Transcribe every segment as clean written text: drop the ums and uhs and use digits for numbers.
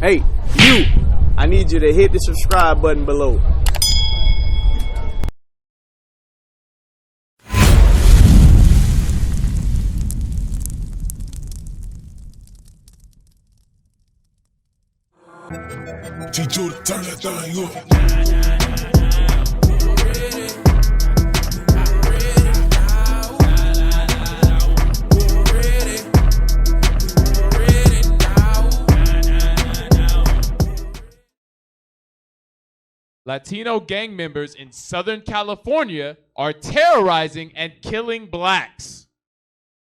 Hey, you, I need you to hit the subscribe button below. Chicho, turn that thing up. Latino gang members in Southern California are terrorizing and killing blacks.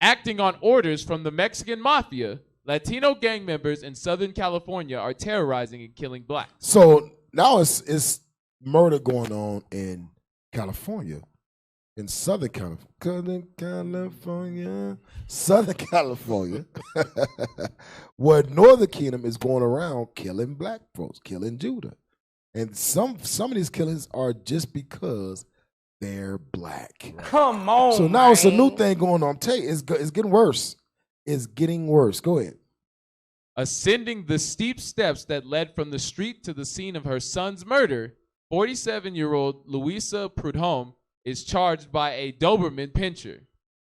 Acting on orders from the Mexican mafia, Latino gang members in Southern California are terrorizing and killing blacks. So now it's murder going on in California, in Southern California, where Northern Kingdom is going around killing black folks, killing Judah. And some of these killings are just because they're black. Come on, so now it's a new thing going on. I'm telling you, it's getting worse. It's getting worse. Go ahead. Ascending the steep steps that led from the street to the scene of her son's murder, 47-year-old Louisa Prudhomme is charged by a Doberman pinscher.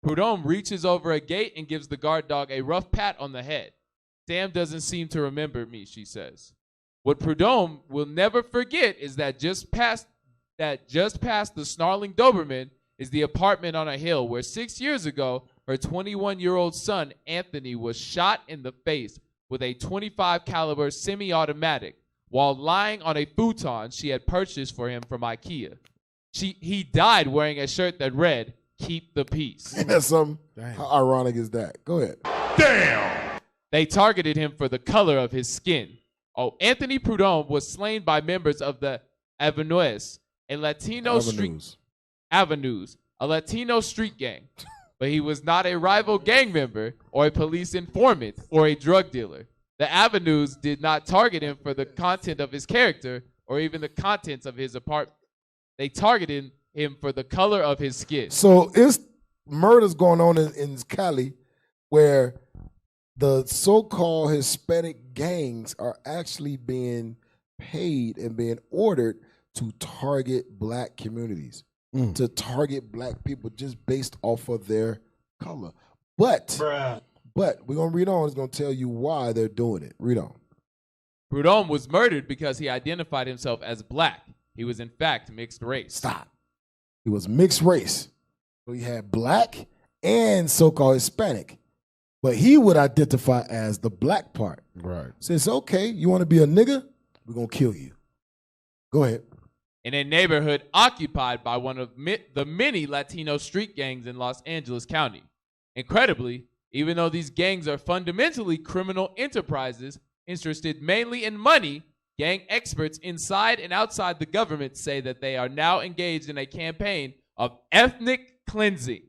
Prudhomme reaches over a gate and gives the guard dog a rough pat on the head. Sam doesn't seem to remember me, she says. What Prudhomme will never forget is that just past the snarling Doberman is the apartment on a hill where 6 years ago, her 21-year-old son, Anthony, was shot in the face with a .25 caliber semi-automatic while lying on a futon she had purchased for him from IKEA. He died wearing a shirt that read, "Keep the peace." That's something. How ironic is that? Go ahead. Damn! They targeted him for the color of his skin. Oh, Anthony Prudhomme was slain by members of the Avenues, a Latino street gang. But he was not a rival gang member or a police informant or a drug dealer. The Avenues did not target him for the content of his character or even the contents of his apartment. They targeted him for the color of his skin. So it's murders going on in Cali where the so-called Hispanic gangs are actually being paid and being ordered to target black communities, to target black people just based off of their color. But we're going to read on. It's going to tell you why they're doing it. Read on. Prudhomme was murdered because he identified himself as black. He was in fact mixed race. Stop. He was mixed race. So he had black and so-called Hispanic. But he would identify as the black part. Right. Says, okay, you want to be a nigga? We're going to kill you. Go ahead. In a neighborhood occupied by one of the many Latino street gangs in Los Angeles County. Incredibly, even though these gangs are fundamentally criminal enterprises interested mainly in money, gang experts inside and outside the government say that they are now engaged in a campaign of ethnic cleansing.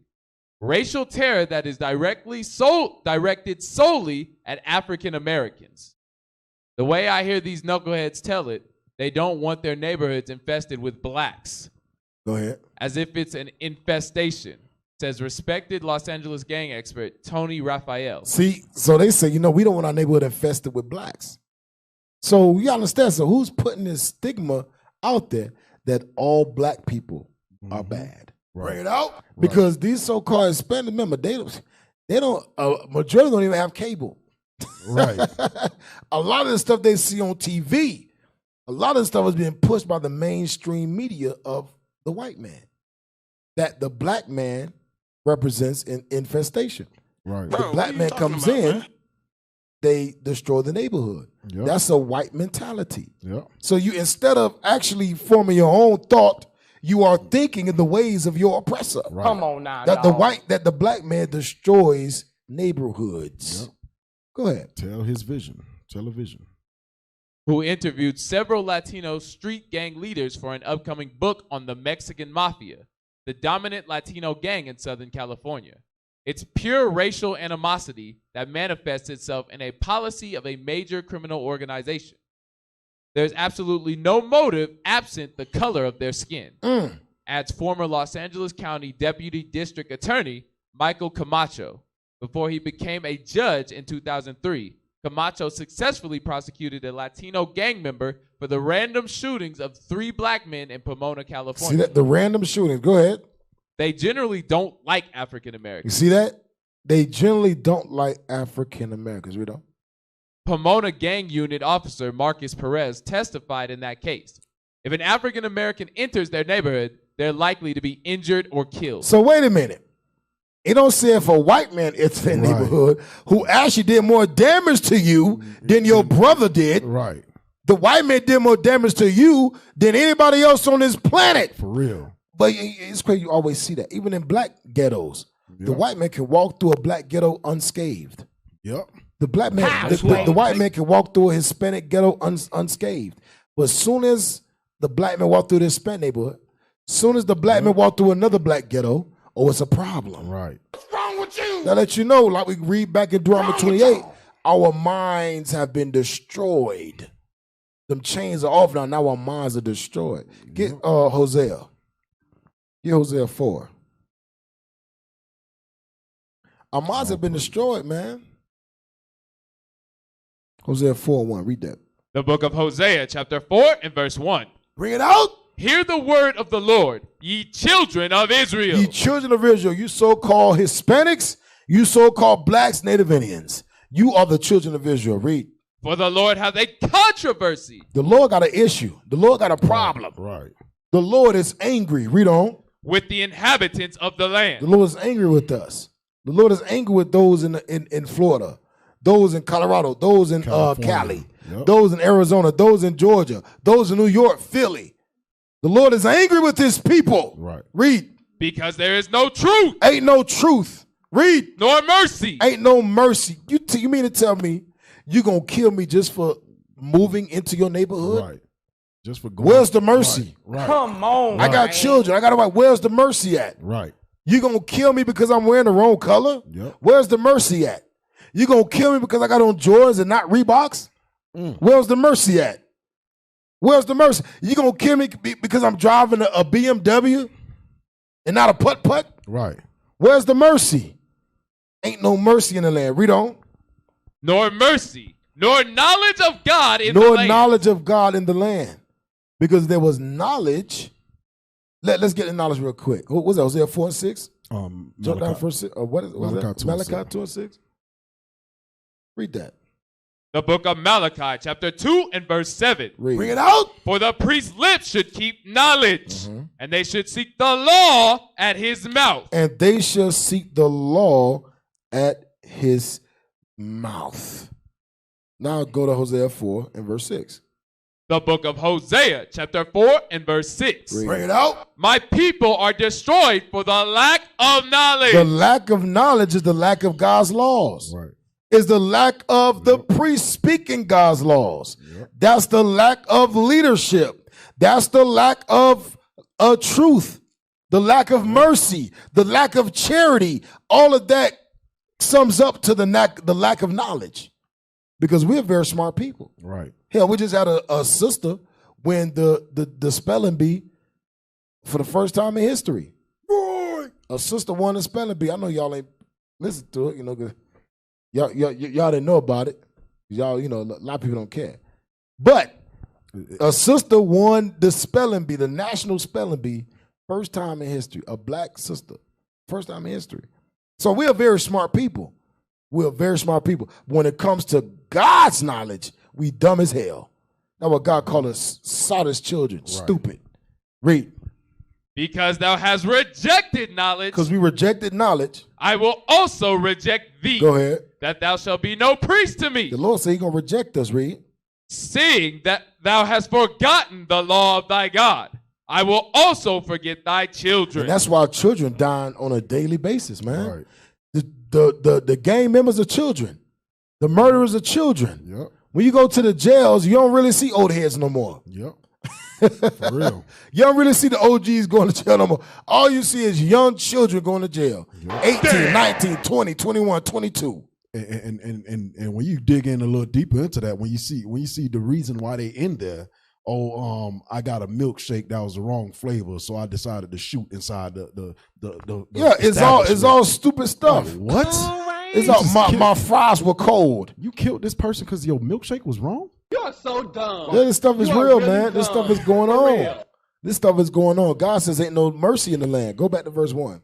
Racial terror that is directed solely at African Americans. The way I hear these knuckleheads tell it, they don't want their neighborhoods infested with blacks. Go ahead. As if it's an infestation, says respected Los Angeles gang expert Tony Raphael. See, so they say, we don't want our neighborhood infested with blacks. So you understand, so who's putting this stigma out there that all black people are bad? Right. Bring it out. Because these so-called Hispanic, remember, they don't, majority don't even have cable. Right. A lot of the stuff they see on TV, a lot of the stuff is being pushed by the mainstream media of the white man. That the black man represents an infestation. Right. The black man comes in, they destroy the neighborhood. Yep. That's a white mentality. Yep. So you, instead of actually forming your own thought, you are thinking in the ways of your oppressor. Right. Come on now. That the black man destroys neighborhoods. Yep. Go ahead. Tell his vision. Tell a vision. Who interviewed several Latino street gang leaders for an upcoming book on the Mexican Mafia, the dominant Latino gang in Southern California. It's pure racial animosity that manifests itself in a policy of a major criminal organization. There's absolutely no motive absent the color of their skin, adds former Los Angeles County Deputy District Attorney Michael Camacho, before he became a judge in 2003, Camacho successfully prosecuted a Latino gang member for the random shootings of 3 black men in Pomona, California. See that? The random shootings. Go ahead. They generally don't like African You Americans. see that? They generally don't like African Americans. We don't. Pomona gang unit officer Marcus Perez testified in that case. If an African American enters their neighborhood, they're likely to be injured or killed. So wait a minute. It don't say if a white man enters their neighborhood who actually did more damage to you than your brother did. Right. The white man did more damage to you than anybody else on this planet. For real. But it's crazy. You always see that. Even in black ghettos, the Yep. white man can walk through a black ghetto unscathed. Yep. The black man, the white man can walk through a Hispanic ghetto unscathed. But as soon as the black man walk through the Hispanic neighborhood, as soon as the black man walk through another black ghetto, oh, it's a problem. Right. What's wrong with you? Now let you know, like we read back in Deuteronomy 28, our minds have been destroyed. Them chains are off now. Now our minds are destroyed. Get Hosea. Get Hosea 4. Our minds have been destroyed, man. Hosea 4:1. Read that. The book of Hosea, chapter 4 and verse 1. Bring it out. Hear the word of the Lord, ye children of Israel. Ye children of Israel, you so-called Hispanics, you so-called blacks, Native Indians. You are the children of Israel. Read. For the Lord hath a controversy The Lord got an issue. The Lord got a problem. Right. The Lord is angry. Read on. with the inhabitants of the The land. Lord is angry with us. The Lord is angry with those in Florida, those in Colorado, those in Cali, Yep. those in Arizona, those in Georgia, those in New York, Philly. The Lord is angry with his people. Right. Read. Because there is no truth, Ain't no truth. Read. nor mercy. Ain't no mercy. You mean to tell me you gonna kill me just for moving into your neighborhood? Right. Just for going. Where's the mercy? Right. Come on. I got children. I got to wife. Where's the mercy at? Right. You gonna kill me because I'm wearing the wrong color? Yep. Where's the mercy at? You gonna kill me because I got on Jordans and not Reeboks? Where's the mercy at? Where's the mercy? You gonna kill me because I'm driving a BMW and not a putt-putt? Right. Where's the mercy? Ain't no mercy in the land. Read on. Nor mercy, nor knowledge of God in the Nor land. knowledge of God in the land. Because there was knowledge. Let's get the knowledge real quick. What was that? Hosea 4:6? Jump down first. What is Malachi that? 2:6. Malachi 2:6? Read that. The book of Malachi, chapter 2 and verse 7. Read. Bring it out. For the priest's lips should keep knowledge, and they should seek the law at his mouth. And they shall seek the law at his mouth. Now go to Hosea 4 and verse 6. The book of Hosea, chapter 4 and verse 6. Read. Bring it out. My people are destroyed for the lack of knowledge. The lack of knowledge is the lack of God's laws. Right. Is the lack of the priest speaking God's laws. That's the lack of leadership. That's the lack of truth, the lack of mercy, the lack of charity. All of that sums up to the lack of knowledge, because we're very smart people. Right. Hell, we just had a sister win the spelling bee for the first time in history. Boy, a sister won the spelling bee. I know y'all ain't listened to it, 'cause y'all didn't know about it. Y'all, a lot of people don't care. But a sister won the spelling bee, the national spelling bee, first time in history. A black sister, first time in history. So we are very smart people. We're very smart people. When it comes to God's knowledge, we dumb as hell. That's what God called us, sottish children, stupid. Read. Because thou hast rejected knowledge, Because we rejected knowledge. I will also reject thee. Go ahead. That thou shalt be no priest to me. The Lord said he's going to reject us, read. Seeing that thou hast forgotten the law of thy God, I will also forget thy children. And that's why children dying on a daily basis, man. Right. The gang members are children. The murderers are children. Yep. When you go to the jails, you don't really see old heads no more. Yep. For real. You don't really see the OGs going to jail no more. All you see is young children going to jail. 18, 19, 20, 21, 22. And when you dig in a little deeper into that, when you see the reason why they in there, I got a milkshake that was the wrong flavor, so I decided to shoot inside the Yeah, it's all stupid stuff. What? It's like my fries were cold. You killed this person because your milkshake was wrong? You're so dumb. Yeah, this stuff is You are real, really man. dumb. This stuff is going For on. real. This stuff is going on. God says ain't no mercy in the land. Go back to verse 1.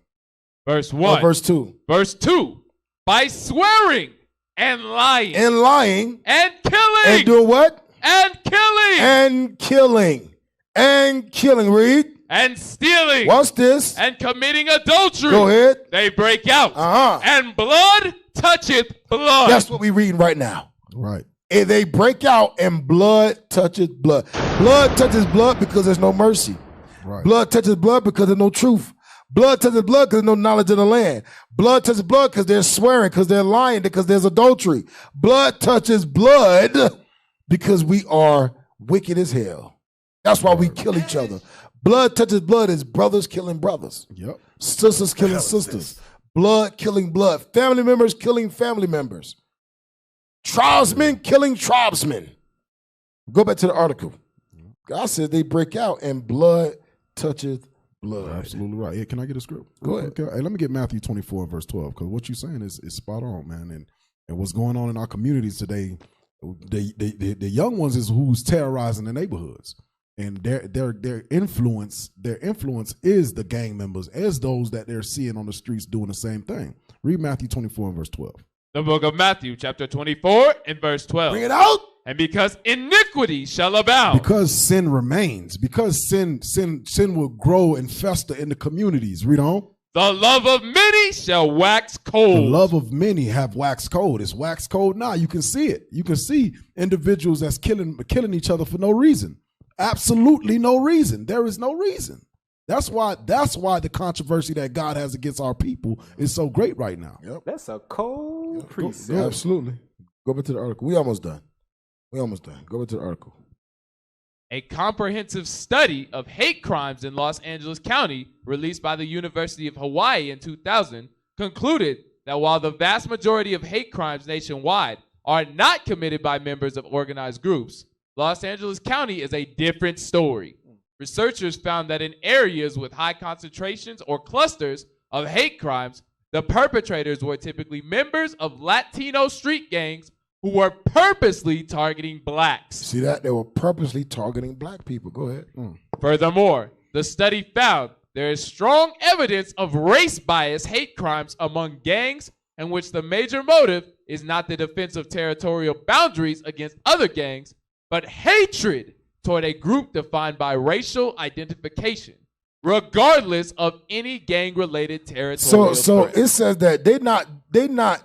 Verse 1. Verse 2. Verse 2. By swearing and lying And lying. and killing And doing what? and killing And killing. And killing. Read. and stealing What's this? and committing adultery. Go ahead. They break out. Uh-huh. And blood toucheth blood. That's what we're reading right now. Right. And they break out and blood touches blood. Blood touches blood because there's no mercy. Right. Blood touches blood because there's no truth. Blood touches blood because there's no knowledge of the land. Blood touches blood because they're swearing, because they're lying, because there's adultery. Blood touches blood because we are wicked as hell. That's why we kill each other. Blood touches blood is brothers killing brothers. Yep. Sisters killing sisters. Blood killing blood. Family members killing family members. Tribesmen killing tribesmen. Go back to the article. God says they break out and blood touches blood. Absolutely right. Yeah, can I get a script? Go ahead. Okay. Hey, let me get Matthew 24, verse 12, because what you're saying is spot on, man. And what's going on in our communities today, the young ones is who's terrorizing the neighborhoods. And their influence is the gang members, as those that they're seeing on the streets doing the same thing. Read Matthew 24 and verse 12. The book of Matthew, chapter 24, and verse 12. Bring it out. And because iniquity shall abound. Because sin remains, because sin will grow and fester in the communities. Read on. The love of many shall wax cold. The love of many have waxed cold. It's waxed cold now. You can see it. You can see individuals that's killing each other for no reason. Absolutely no reason. There is no reason. That's why the controversy that God has against our people is so great right now. Yep. That's a cold priest. Yeah, absolutely. Go back to the article. We almost done. Go back to the article. A comprehensive study of hate crimes in Los Angeles County, released by the University of Hawaii in 2000, concluded that while the vast majority of hate crimes nationwide are not committed by members of organized groups, Los Angeles County is a different story. Researchers found that in areas with high concentrations or clusters of hate crimes, the perpetrators were typically members of Latino street gangs who were purposely targeting blacks. See that? They were purposely targeting black people. Go ahead. Furthermore, the study found there is strong evidence of race-biased hate crimes among gangs in which the major motive is not the defense of territorial boundaries against other gangs, but hatred toward a group defined by racial identification, regardless of any gang-related territorial So threat. it says that they not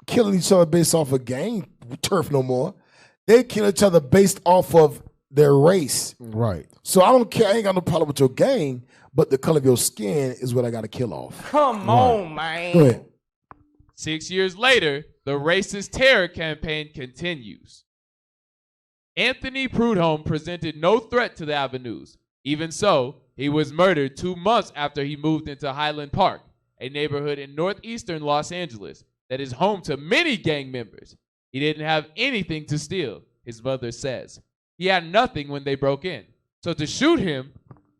killing each other based off of gang turf no more. They kill each other based off of their race. Right. So I don't care. I ain't got no problem with your gang, but the color of your skin is what I got to kill off. Come on, man. Go ahead. 6 years later, the racist terror campaign continues. Anthony Prudhomme presented no threat to the avenues. Even so, he was murdered 2 months after he moved into Highland Park, a neighborhood in northeastern Los Angeles that is home to many gang members. He didn't have anything to steal, his mother says. He had nothing when they broke in. So to shoot him,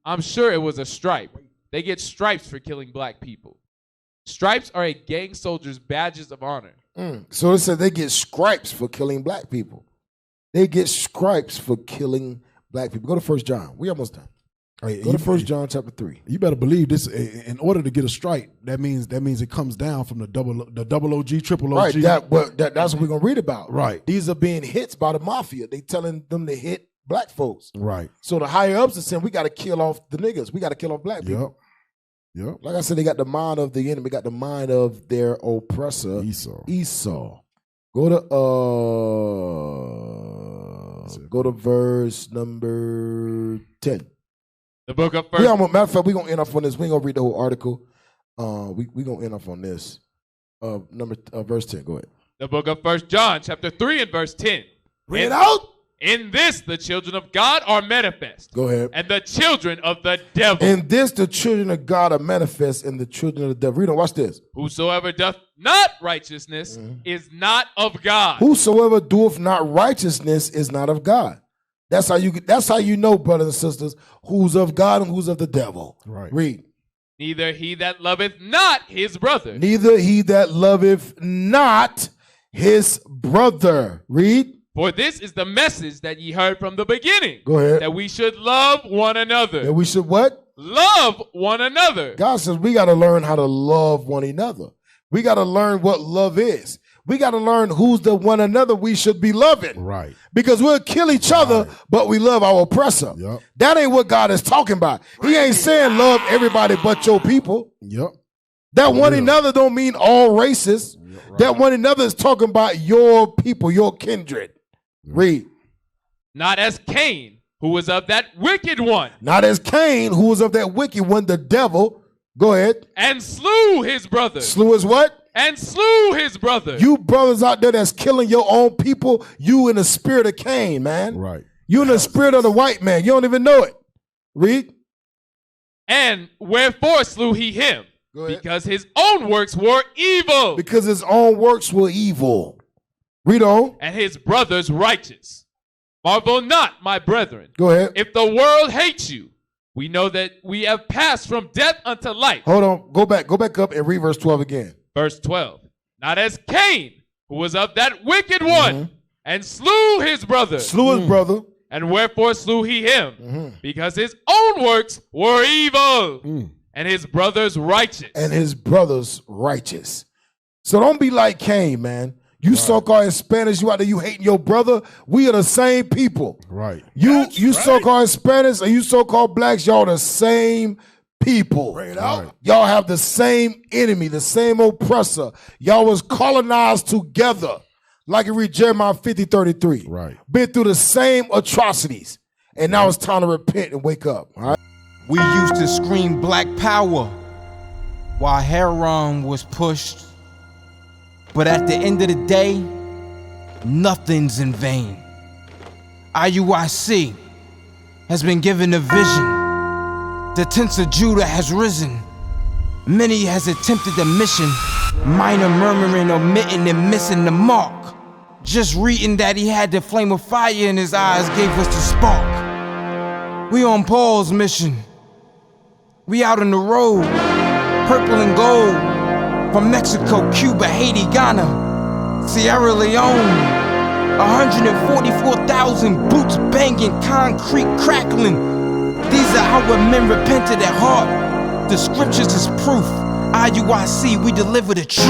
I'm sure it was a stripe. They get stripes for killing black people. Stripes are a gang soldier's badges of honor. So it said they get stripes for killing black people. They get stripes for killing black people. Go to 1 John. We almost done. Right, Go to 1 John chapter 3. You better believe this. In order to get a stripe, that means it comes down from the double OG, triple OG. Right, that's what we're going to read about. Right. These are being hits by the mafia. They telling them to hit black folks. Right. So the higher ups are saying, we got to kill off the niggas. We got to kill off black people. Yep. Like I said, they got the mind of the enemy, got the mind of their oppressor, Esau. Go to verse number 10. The book of Matter of fact, we're going to end off on this. We ain't going to read the whole article. We're going to end off on this. Verse 10. Go ahead. The book of 1 John, chapter 3 and verse 10. Read it out. In this, the children of God are manifest. Go ahead. And the children of the devil. In this, the children of God are manifest, and the children of the devil. Read on. Watch this. Whosoever doth not righteousness is not of God. Whosoever doeth not righteousness is not of God. That's how you know, brothers and sisters, who's of God and who's of the devil. Right. Read. Neither he that loveth not his brother. Neither he that loveth not his brother. Read. For this is the message that ye heard from the beginning. Go ahead. That we should love one another. That we should what? Love one another. God says we got to learn how to love one another. We got to learn what love is. We got to learn who's the one another we should be loving. Right. Because we'll kill each other, but we love our oppressor. Yep. That ain't what God is talking about. He ain't saying love everybody but your people. Yep. That one another don't mean all races. Right. That one another is talking about your people, your kindred. Read. Not as Cain, who was of that wicked one. Not as Cain, who was of that wicked one, the devil. Go ahead. And slew his brother. Slew his what? And slew his brother. You brothers out there that's killing your own people, you in the spirit of Cain, man. Right. You in the spirit of the white man. You don't even know it. Read. And wherefore slew he him? Go ahead. Because his own works were evil. Because his own works were evil. Read on. And his brothers righteous. Marvel not, my brethren. Go ahead. If the world hates you, we know that we have passed from death unto life. Hold on. Go back up and read verse 12 again. Verse 12. Not as Cain, who was of that wicked one, and slew his brother. Slew his brother. And wherefore slew he him? Because his own works were evil, and his brothers righteous. And his brothers righteous. So don't be like Cain, man. You so-called Hispanics, you out there, you hating your brother. We are the same people. Right. You so-called Hispanics and you so-called blacks, y'all the same people. Right. Y'all have the same enemy, the same oppressor. Y'all was colonized together. Like you read Jeremiah 50:33. Right. Been through the same atrocities. And now it's time to repent and wake up. All right. We used to scream black power while heroin was pushed. But at the end of the day, nothing's in vain. IUIC has been given a vision. The tents of Judah has risen. Many has attempted the mission. Minor murmuring, omitting, and missing the mark. Just reading that he had the flame of fire in his eyes gave us the spark. We on Paul's mission. We out on the road, purple and gold. From Mexico, Cuba, Haiti, Ghana, Sierra Leone. 144,000 boots banging, concrete crackling. These are our men repented at heart. The scriptures is proof. IUIC, we deliver the truth.